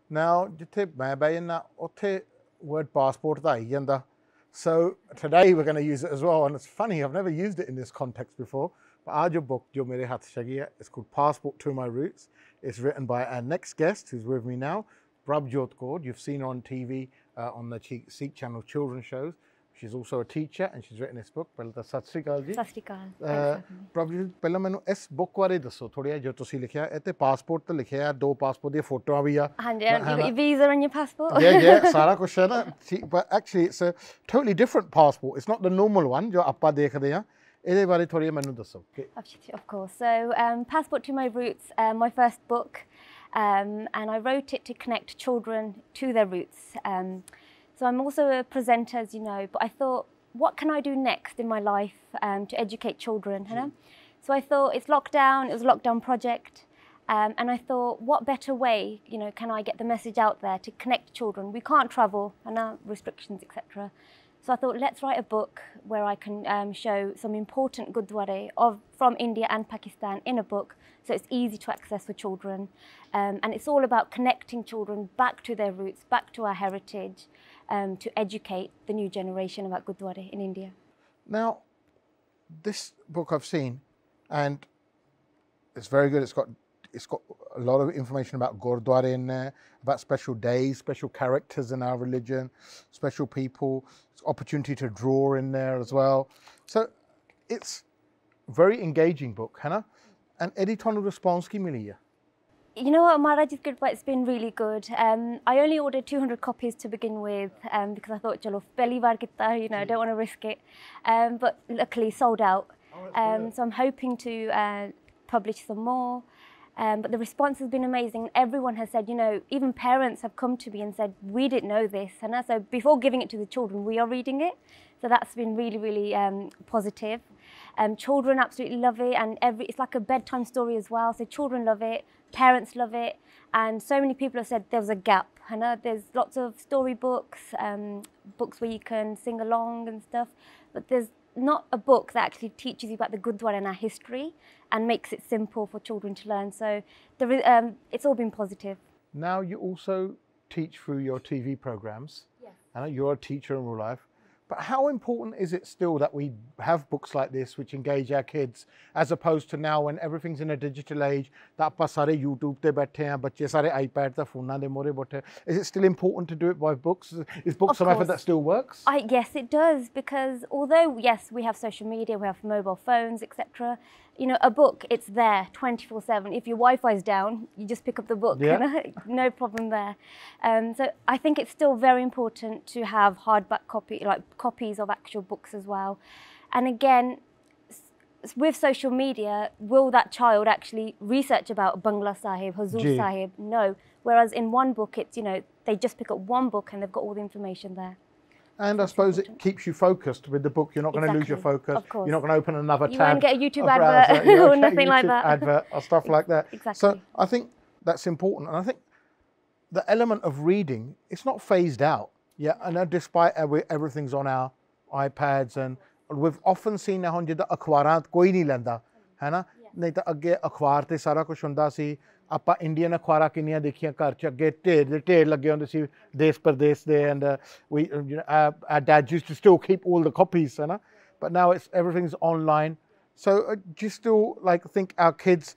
Now, ਜਿੱਥੇ ਮੈਂ ਬਹਿ ਜਾਂਦਾ ਉੱਥੇ word passport ਦਾ ਆਈ ਜਾਂਦਾ. So today we're going to use it as well, and it's funny, I've never used it in this context before, but आज जो book जो मेरे हाथ से है, it's called Passport to My Roots. It's written by our next guest who's with me now, Prabhjyot Kaur. You've seen her on TV on the Sikh channel children's shows. She's also a teacher and she's written this book. ਪਹਿਲਾਂ ਤਾਂ ਸਤਿ ਸ਼੍ਰੀ ਅਕਾਲ ਜੀ। ਸਤਿ ਸ਼੍ਰੀ ਅਕਾਲ। ਪ੍ਰਭਜੋਤ ਪਹਿਲਾਂ ਮੈਨੂੰ ਇਸ book ਬਾਰੇ ਦੱਸੋ ਥੋੜ੍ਹਾ ਜਿਹਾ ਜੋ ਤੁਸੀਂ ਲਿਖਿਆ ਇਹ ਤੇ ਪਾਸਪੋਰਟ ਤੇ ਲਿਖਿਆ ਦੋ ਪਾਸਪੋਰਟ ਦੀਆਂ ਫੋਟੋਆਂ ਵੀ ਆ ਹਾਂਜੀ you got your visa and your passport yeah ਸਾਰਾ ਕੁਝ ਹੈ ਨਾ but actually it's a totally different passport. It's not the normal one ਜੋ ਆਪਾਂ ਦੇਖਦੇ ਆ ਇਹਦੇ ਬਾਰੇ ਥੋੜ੍ਹਾ ਮੈਨੂੰ ਦੱਸੋ। Of course. So Passport to My Roots, my first book, and I wrote it to connect children to their roots. So I'm also a presenter, as you know, but I thought, what can I do next in my life to educate children? You know? So I thought, it's lockdown, it was a lockdown project, and I thought, what better way, can I get the message out there to connect children? We can't travel, and now restrictions, etc. So I thought, let's write a book where I can show some important gurdwara from India and Pakistan in a book, so it's easy to access for children. And it's all about connecting children back to their roots, back to our heritage, to educate the new generation about gurdwara in India. Now, this book I've seen, and it's very good. It's got a lot of information about gurdwara in there, about special days, special characters in our religion, special people. It's opportunity to draw in there as well. So it's a very engaging book, Hannah. And editorial response ki mili hai? You know what, Maharaj is good, but it's been really good. I only ordered 200 copies to begin with because I thought, chalo, pehli baar kitta, I don't want to risk it. But luckily sold out. So I'm hoping to publish some more. But the response has been amazing. Everyone has said, even parents have come to me and said, we didn't know this. And so before giving it to the children, we are reading it. So that's been really, really positive. Children absolutely love it, and it's like a bedtime story as well. So children love it, parents love it, and so many people have said there was a gap. There's lots of storybooks, books where you can sing along and stuff, but there's not a book that actually teaches you about the Gurdwara and our history and makes it simple for children to learn. So it's all been positive. Now you also teach through your TV programs. Yes. And you're a teacher in real life. But how important is it still that we have books like this which engage our kids, as opposed to now when everything's in a digital age, that ਆਪਾਂ ਸਾਰੇ YouTube ਤੇ ਬੈਠੇ ਆ, ਬੱਚੇ ਸਾਰੇ iPad ਤੇ ਫੋਨਾਂ ਦੇ ਮੋਰੇ ਬੈਠੇ? Is it still important to do it by books? Is books a method that still works? Yes, it does, because although, yes, we have social media, we have mobile phones, etc., a book, it's there 24/7. If your Wi-Fi is down, you just pick up the book, no problem there. So I think it's still very important to have hardback copies of actual books as well. And again, with social media, will that child actually research about Bangla Sahib, Hazur Sahib? No. Whereas in one book, it's, they just pick up one book and they've got all the information there. And I suppose it keeps you focused with the book. You're not going to lose your focus. Of course. You're not going to open another tab. You won't get a YouTube advert or nothing like that. Advert or stuff like that. Exactly. So I think that's important. And I think the element of reading, it's not phased out. Yeah, and despite everything's on our iPads, and we've often seen now ਜਿੱਦਾਂ ਅਖਬਾਰਾਂ ਕੋਈ ਨਹੀਂ ਲੈਂਦਾ ਹੈ ਨਾ, ਨਹੀਂ ਤਾਂ ਅੱਗੇ ਅਖਬਾਰ ਤੇ ਸਾਰਾ ਕੁਝ ਹੁੰਦਾ ਸੀ। ਆਪਾਂ ਇੰਡੀਅਨ ਅਖਬਾਰਾਂ ਕਿੰਨੀਆਂ ਦੇਖੀਆਂ ਘਰ 'ਚ, ਅੱਗੇ ਢੇਰ ਲੱਗੇ ਹੁੰਦੇ ਸੀ ਦੇਸ਼ ਪ੍ਰਦੇਸ਼ ਦੇ, and our dad used to still keep all the copies, ਹੈ ਨਾ, but now everything's online. So do you still think our kids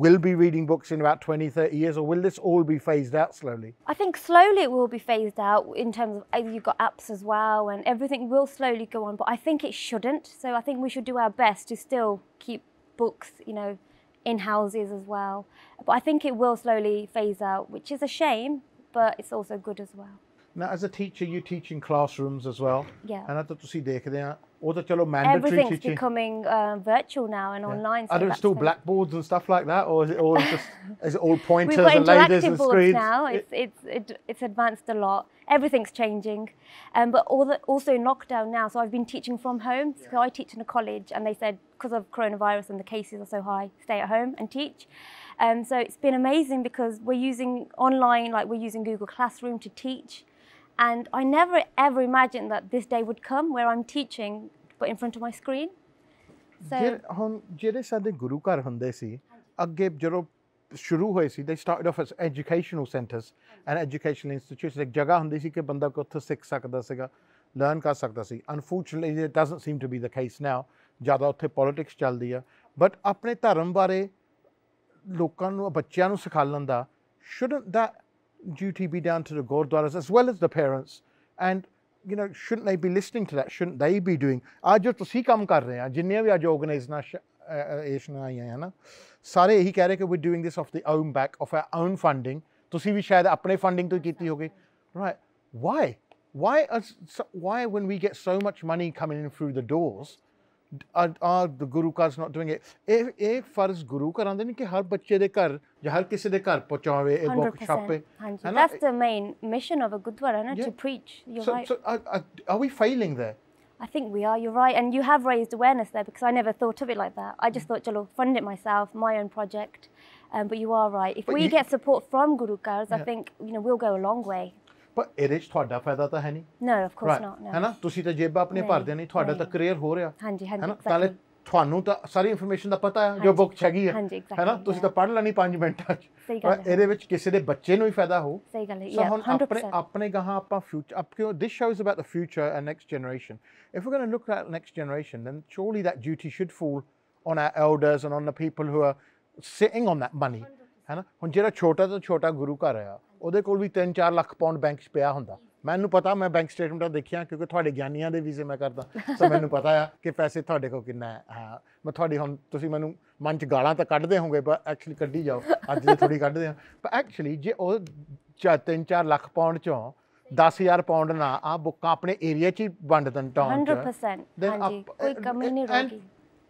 will be reading books in about 20, 30 years, or will this all be phased out slowly? I think slowly it will be phased out in terms of, you've got apps as well, and everything will slowly go on, but I think it shouldn't. So I think we should do our best to still keep books, in houses as well. But I think it will slowly phase out, which is a shame, but it's also good as well. Now, as a teacher, you teach in classrooms as well. Yeah. And I thought ਤੁਸੀਂ ਦੇਖਦੇ ਆ ਉਹ ਤਾਂ ਚਲੋ mandatory teaching. Everything's becoming virtual now and online. Are there still blackboards and stuff like that, or is it all is it all pointers We've got and lasers and boards screens? now. It's advanced a lot. Everything's changing, but also in lockdown now. So I've been teaching from home. So I teach in a college, and they said because of coronavirus and the cases are so high, stay at home and teach. So it's been amazing because we're using online, we're using Google Classroom to teach. And I never ever imagined that this day would come where I'm teaching but in front of my screen. So ਹੁਣ ਜਿਹੜੇ ਸਾਡੇ ਗੁਰੂ ਘਰ ਹੁੰਦੇ ਸੀ ਅੱਗੇ ਜਦੋਂ ਸ਼ੁਰੂ ਹੋਏ ਸੀ they started off as educational centers and educational institutions ਇੱਕ ਜਗ੍ਹਾ ਹੁੰਦੀ ਸੀ ਕਿ ਬੰਦਾ ਕੋ ਉੱਥੇ ਸਿੱਖ ਸਕਦਾ ਸੀਗਾ ਲਰਨ ਕਰ ਸਕਦਾ ਸੀ unfortunately it doesn't seem to be the case now ਜ਼ਿਆਦਾ ਉੱਥੇ ਪੋਲਿਟਿਕਸ ਚੱਲਦੀ ਆ ਬਟ ਆਪਣੇ ਧਰਮ ਬਾਰੇ ਲੋਕਾਂ ਨੂੰ ਬੱਚਿਆਂ ਨੂੰ ਸਿਖਾਉਣ ਦਾ shouldn't that duty be down to the gurdwaras as well as the parents and you know shouldn't they be listening to that shouldn't they be doing ਅੱਜ ਜੋ ਤੁਸੀਂ ਕੰਮ ਕਰ ਰਹੇ ਆ ਜਿੰਨੀਆਂ ਵੀ ਅੱਜ ਆਰਗੇਨਾਈਜੇਸ਼ਨਾਂ ਆਈਆਂ ਹੈ ਨਾ ਸਾਰੇ ਇਹੀ ਕਹਿ ਰਹੇ ਕਿ we're doing this off the own back of our own funding ਤੁਸੀਂ ਵੀ ਸ਼ਾਇਦ ਆਪਣੇ ਫੰਡਿੰਗ ਤੋਂ ਕੀਤੀ ਹੋਗੀ right why when we get so much money coming in through the doors are the Guru Cars not doing it ਇਹ ਫਰਜ਼ ਗੁਰੂ ਘਰਾਂ ਦੇ ਨਹੀਂ ਕਿ ਹਰ ਬੱਚੇ ਦੇ ਘਰ ਜਾਂ ਹਰ ਕਿਸੇ ਦੇ ਘਰ ਪਹੁੰਚਾਵੇ ਇਹ ਬੁੱਕ ਛਾਪੇ that's the main mission of a Gurdwara to preach you're right so are we failing there I think we are you're right and you have raised awareness there because I never thought of it like that I just thought chalo fund it myself my own project but you are right if we get support from Guru Cars I think you know we'll go a long way but ਇਹਦੇ 'ਚ ਤੁਹਾਡਾ ਫਾਇਦਾ ਤਾਂ ਹੈ ਨਹੀਂ no of course not no ਹੈ ਨਾ ਤੁਸੀਂ ਤਾਂ ਜੇਬਾਂ ਆਪਣੇ ਭਰਦੇ ਨਹੀਂ ਤੁਹਾਡਾ ਤਾਂ ਕਰੀਅਰ ਹੋ ਰਿਹਾ ਹਾਂਜੀ ਨਾਲੇ ਤੁਹਾਨੂੰ ਤਾਂ ਸਾਰੀ ਇਨਫੋਰਮੇਸ਼ਨ ਦਾ ਪਤਾ ਹੈ ਜੋ ਬੁੱਕ 'ਚ ਹੈਗੀ ਹੈ ਨਾ ਤੁਸੀਂ ਤਾਂ ਪੜ੍ਹ ਲੈਣੀ 5 ਮਿੰਟਾਂ 'ਚ ਇਹਦੇ ਵਿੱਚ ਕਿਸੇ ਦੇ ਬੱਚੇ ਨੂੰ ਹੀ ਫਾਇਦਾ ਹੋ ਸਹੀ ਗੱਲ ਹੈ ਸੋ ਹੁਣ ਆਪਣੇ ਗਾਹਾਂ ਆਪਾਂ future Aapke this shows about the future and next generation if we're going to look at next generation then surely that duty should fall on our elders and on the people who are sitting on that money ਹੈ ਨਾ ਹੁਣ ਜਿਹੜਾ ਛੋਟਾ ਤੋਂ ਛੋਟਾ ਗੁਰੂ ਘਰ ਆ ਉਹਦੇ ਕੋਲ ਵੀ 3-4 ਲੱਖ ਪਾਉਂਡ ਬੈਂਕ 'ਚ ਪਿਆ ਹੁੰਦਾ ਮੈਨੂੰ ਪਤਾ ਮੈਂ ਬੈਂਕ ਸਟੇਟਮੈਂਟਾਂ ਦੇਖਿਆ ਕਿਉਂਕਿ ਤੁਹਾਡੇ ਗਿਆਨੀਆਂ ਦੇ ਵੀਜ਼ੇ ਮੈਂ ਕਰਦਾ ਸੋ ਮੈਨੂੰ ਪਤਾ ਆ ਕਿ ਪੈਸੇ ਤੁਹਾਡੇ ਕੋਲ ਕਿੰਨਾ ਹੈ ਹਾਂ ਮੈਂ ਤੁਹਾਡੀ ਹੁਣ ਤੁਸੀਂ ਮੈਨੂੰ ਮਨ 'ਚ ਗਾਲਾਂ ਤਾਂ ਕੱਢਦੇ ਹੋਗੇ ਪਰ ਐਕਚੁਅਲੀ ਕੱਢੀ ਜਾਓ ਅੱਜ ਦੇ ਥੋੜ੍ਹੀ ਕੱਢਦੇ ਆ ਪਰ ਐਕਚੁਅਲੀ ਜੇ ਉਹ 3-4 ਲੱਖ ਪਾਉਂਡ 'ਚੋਂ 10,000 ਪਾਉਂਡ ਨਾ ਆ ਬੁੱਕਾਂ ਆਪਣੇ ਏਰੀਆ 'ਚ ਹੀ ਵੰਡ ਦੇਣ ਟਾਊਨ 'ਚ 100% ਹਾਂਜੀ ਕੋਈ ਕਮੀ ਨਹੀਂ ਰਹੇਗੀ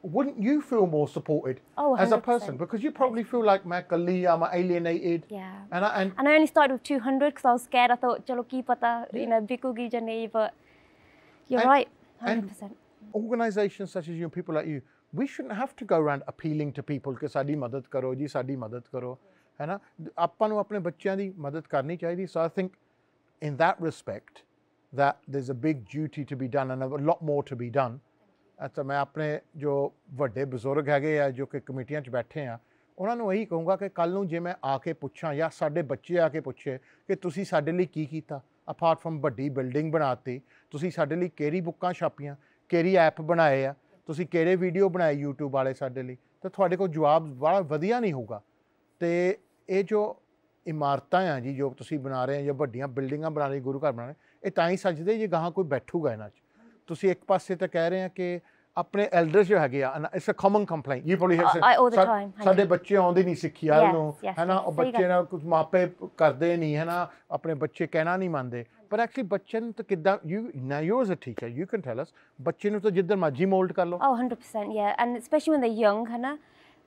wouldn't you feel more supported as a person because you probably feel like मैं कल्ली I'm alienated and I only started with 200 because I was scared I thought chalo ki pata you know bikugi jane but you're right 100% organizations such as you people like you we shouldn't have to go around appealing to people ਕਿ ਸਾਡੀ ਮਦਦ ਕਰੋ ਜੀ ਸਾਡੀ ਮਦਦ ਕਰੋ ਹੈ ਨਾ ਆਪਾਂ ਨੂੰ ਆਪਣੇ ਬੱਚਿਆਂ ਦੀ ਮਦਦ ਕਰਨੀ ਚਾਹੀਦੀ so I think in that respect that there's a big duty to be done and a lot more to be done ਅੱਛਾ ਮੈਂ ਆਪਣੇ ਜੋ ਵੱਡੇ ਬਜ਼ੁਰਗ ਹੈਗੇ ਆ ਜੋ ਕਿ ਕਮੇਟੀਆਂ 'ਚ ਬੈਠੇ ਆ ਉਹਨਾਂ ਨੂੰ ਇਹੀ ਕਹੂੰਗਾ ਕਿ ਕੱਲ੍ਹ ਨੂੰ ਜੇ ਮੈਂ ਆ ਕੇ ਪੁੱਛਾਂ ਜਾਂ ਸਾਡੇ ਬੱਚੇ ਆ ਕੇ ਪੁੱਛੇ ਕਿ ਤੁਸੀਂ ਸਾਡੇ ਲਈ ਕੀ ਕੀਤਾ ਅਪਾਰਟ ਫਰਮ ਵੱਡੀ ਬਿਲਡਿੰਗ ਬਣਾਤੀ ਤੁਸੀਂ ਸਾਡੇ ਲਈ ਕਿਹੜੀ ਬੁੱਕਾਂ ਛਾਪੀਆਂ ਕਿਹੜੀ ਐਪ ਬਣਾਏ ਆ ਤੁਸੀਂ ਕਿਹੜੇ ਵੀਡੀਓ ਬਣਾਏ YouTube ਵਾਲੇ ਸਾਡੇ ਲਈ ਤਾਂ ਤੁਹਾਡੇ ਕੋਲ ਜਵਾਬ ਬੜਾ ਵਧੀਆ ਨਹੀਂ ਹੋਊਗਾ ਅਤੇ ਇਹ ਜੋ ਇਮਾਰਤਾਂ ਆ ਜੀ ਜੋ ਤੁਸੀਂ ਬਣਾ ਰਹੇ ਆ ਜਾਂ ਵੱਡੀਆਂ ਬਿਲਡਿੰਗਾਂ ਬਣਾ ਰਹੇ ਗੁਰੂ ਘਰ ਬਣਾ ਰਹੇ ਇਹ ਤਾਂ ਹੀ ਸੱਜਦੇ ਜੇ ਗਾਹਾਂ ਕੋਈ ਬੈਠੂਗਾ ਇਹਨਾਂ 'ਚ ਤੁਸੀਂ ਇੱਕ ਪਾਸੇ ਤਾਂ ਕਹਿ ਰਹੇ ਆ ਕਿ ਆਪਣੇ ਐਲਡਰਸ ਜੋ ਹੈਗੇ ਆ it's a common complaint you probably have ਸਾਡੇ ਬੱਚੇ ਆਉਂਦੇ ਨਹੀਂ ਸਿੱਖਿਆ ਨੂੰ ਹੈ ਨਾ ਉਹ ਬੱਚੇ ਨਾਲ ਕੁਝ ਮਾਪੇ ਕਰਦੇ ਨਹੀਂ ਹੈ ਨਾ ਆਪਣੇ ਬੱਚੇ ਕਹਿਣਾ ਨਹੀਂ ਮੰਨਦੇ ਪਰ ਐਕਚੁਅਲੀ ਬੱਚੇ ਨੂੰ ਤਾਂ ਕਿੱਦਾਂ you as a teacher you can tell us ਬੱਚੇ ਨੂੰ ਤਾਂ ਜਿੱਦਾਂ ਮਰਜ਼ੀ ਮੋਲਡ ਕਰ ਲਓ 100% and especially when they're young ਹੈ ਨਾ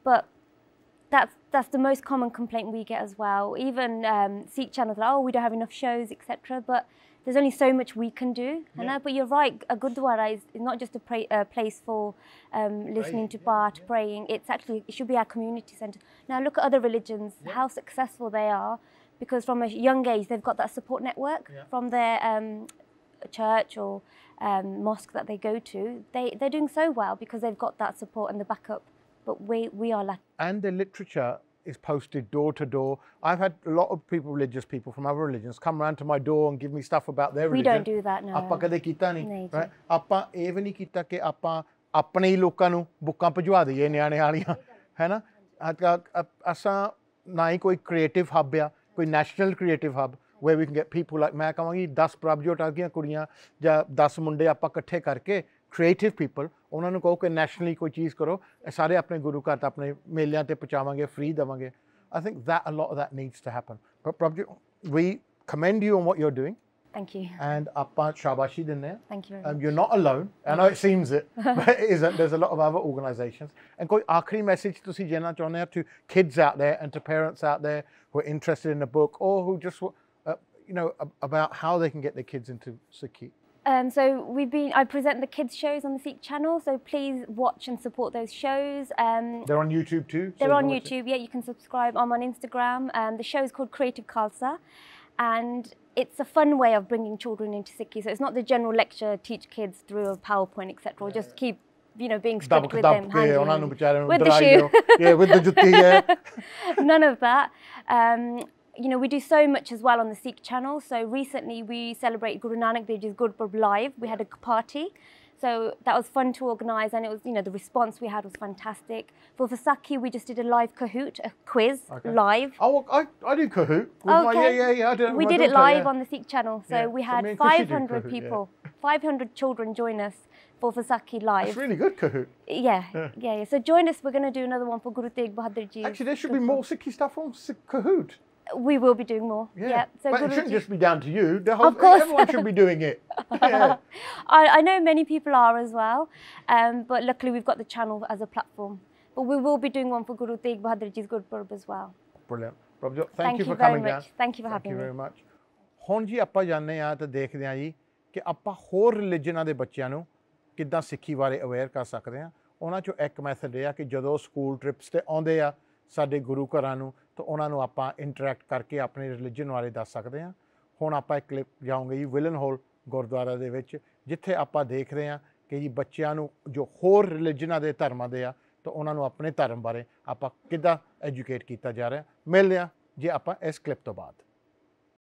but that's the most common complaint we get as well even Sikh channels like we don't have enough shows etc but there's only so much we can do but you're right a Gurdwara is not just a place for listening to Path praying it should be our community centre now look at other religions how successful they are because from a young age they've got that support network from their church or mosque that they go to they're doing so well because they've got that support and the backup but we are lacking and the literature is posted door to door. I've had a lot of religious people from other religions come around to my door and give me stuff about their religion. We don't do that, no. ਆਪਾਂ ਕਦੇ ਕੀਤਾ ਨਹੀਂ right ਆਪਾਂ ਇਹ ਵੀ ਨਹੀਂ ਕੀਤਾ ਕਿ ਆਪਾਂ ਆਪਣੇ ਹੀ ਲੋਕਾਂ ਨੂੰ ਬੁੱਕਾਂ ਭਜਵਾ ਦਈਏ ਨਿਆਣੇ ਵਾਲੀਆਂ ਹੈ ਨਾ ਅਸਾਂ ਨਾ ਹੀ ਕੋਈ ਕ੍ਰੀਏਟਿਵ ਹੱਬ ਆ ਕੋਈ national creative hub where we can get people like ਮੈਂ ਕਹਾਂਗੀ 10 ਪ੍ਰਭਜੋਤ ਵਰਗੀਆਂ ਕੁੜੀਆਂ ਜਾਂ 10 ਮੁੰਡੇ ਆਪਾਂ ਇਕੱਠੇ ਕਰਕੇ ਕ੍ਰੀਏਟਿਵ ਪੀਪਲ ਉਹਨਾਂ ਨੂੰ ਕਹੋ ਕਿ ਨੈਸ਼ਨਲੀ ਕੋਈ ਚੀਜ਼ ਕਰੋ ਸਾਰੇ ਆਪਣੇ ਗੁਰੂ ਘਰ ਤਾਂ ਆਪਣੇ ਮੇਲਿਆਂ 'ਤੇ ਪਹੁੰਚਾਵਾਂਗੇ ਫ੍ਰੀ ਦੇਵਾਂਗੇ I think that a lot of that needs to happen but Prabhjyot we commend you on what you're doing thank you and ਆਪਾਂ ਸ਼ਾਬਾਸ਼ੀ ਦਿੰਦੇ ਹਾਂ thank you very much you're not alone I know it seems it but it isn't there's a lot of other organizations and ਕੋਈ ਆਖਰੀ message ਤੁਸੀਂ ਦੇਣਾ ਚਾਹੁੰਦੇ ਹੋ to kids out there and to parents out there who are interested in the book or who just you know about how they can get their kids into Sikhi So I present the kids shows on the Sikh channel, so please watch and support those shows. They're on YouTube too? They're on YouTube, yeah, you can subscribe. I'm on Instagram. The show is called Creative Khalsa and it's a fun way of bringing children into Sikhi. So it's not the general lecture, teach kids through a PowerPoint, etc. Just keep being strict with them. ਕੇ ਉਹਨਾਂ ਨੂੰ ਵਿਚਾਰਿਆਂ ਨੂੰ With the dry ਦਿਓ shoe. yeah with the ਜੁੱਤੀ yeah None of that. We do so much as well on the Sikh channel. So recently we celebrated Guru Nanak Dev Ji's Gurpurab live. We had a party. So that was fun to organise, and it was, the response we had was fantastic. For Vaisakhi, we just did a live Kahoot, a quiz, live. Oh, I do Kahoot. Okay. Yeah. I did it with We my did it daughter, live yeah. on the Sikh channel. So Yeah. we So had me and Chrissy did 500 Kahoot, people, 500 children join us for Vaisakhi live. That's really good Kahoot. Yeah. So join us. We're going to do another one for Guru Tegh Bahadur Ji. Actually, there should be more Sikhi stuff on Kahoot. We will be doing more. Yeah. So But it Guru shouldn't Ji- just be down to you. The whole, Of course. everyone should be doing it. Yeah. I know many people are as well, but luckily we've got the channel as a platform. But we will be doing one for Guru Tegh Bahadur Ji's Gurpurab as well. Brilliant. Prabhjyot, thank you for very coming much. down. Thank you for having Thank you me. very much. ਹੁਣ ਜੀ ਆਪਾਂ ਜਾਣਦੇ ਆ ਤੇ ਦੇਖਦੇ ਆ ਜੀ ਕਿ ਆਪਾਂ ਹੋਰ ਰਿਲੀਜਨਾਂ ਦੇ ਬੱਚਿਆਂ ਨੂੰ ਕਿੱਦਾਂ ਸਿੱਖੀ ਬਾਰੇ ਅਵੇਅਰ ਕਰ ਸਕਦੇ ਆ। ਉਹਨਾਂ ਚੋਂ ਇੱਕ ਮੈਥਡ ਇਹ ਆ ਕਿ ਜਦੋਂ ਸਕੂਲ ਟ੍ਰਿਪਸ ਤੇ ਆਉਂਦੇ ਆ ਸਾਡੇ ਗੁਰੂ ਘਰਾਂ ਨੂੰ ਤਾਂ ਉਹਨਾਂ ਨੂੰ ਆਪਾਂ ਇੰਟਰੈਕਟ ਕਰਕੇ ਆਪਣੇ ਰਿਲੀਜਨ ਬਾਰੇ ਦੱਸ ਸਕਦੇ ਆ। ਹੁਣ ਆਪਾਂ ਇੱਕ ਕਲਿੱਪ ਜਾਵਾਂਗੇ ਜੀ ਵਿਲਨ ਹਾਲ ਗੁਰਦੁਆਰਾ ਦੇ ਵਿੱਚ, ਜਿੱਥੇ ਆਪਾਂ ਦੇਖ ਰਹੇ ਆ ਕਿ ਜੀ ਬੱਚਿਆਂ ਨੂੰ ਜੋ ਹੋਰ ਰਿਲੀਜਨਾਂ ਦੇ ਧਰਮਾਂ ਦੇ ਆ ਤਾਂ ਉਹਨਾਂ ਨੂੰ ਆਪਣੇ ਧਰਮ ਬਾਰੇ ਆਪਾਂ ਕਿੱਦਾਂ ਐਜੂਕੇਟ ਕੀਤਾ ਜਾ ਰਿਹਾ। ਮਿਲਦੇ ਆ ਜੇ ਆਪਾਂ ਇਸ ਕਲਿੱਪ ਤੋਂ ਬਾਅਦ।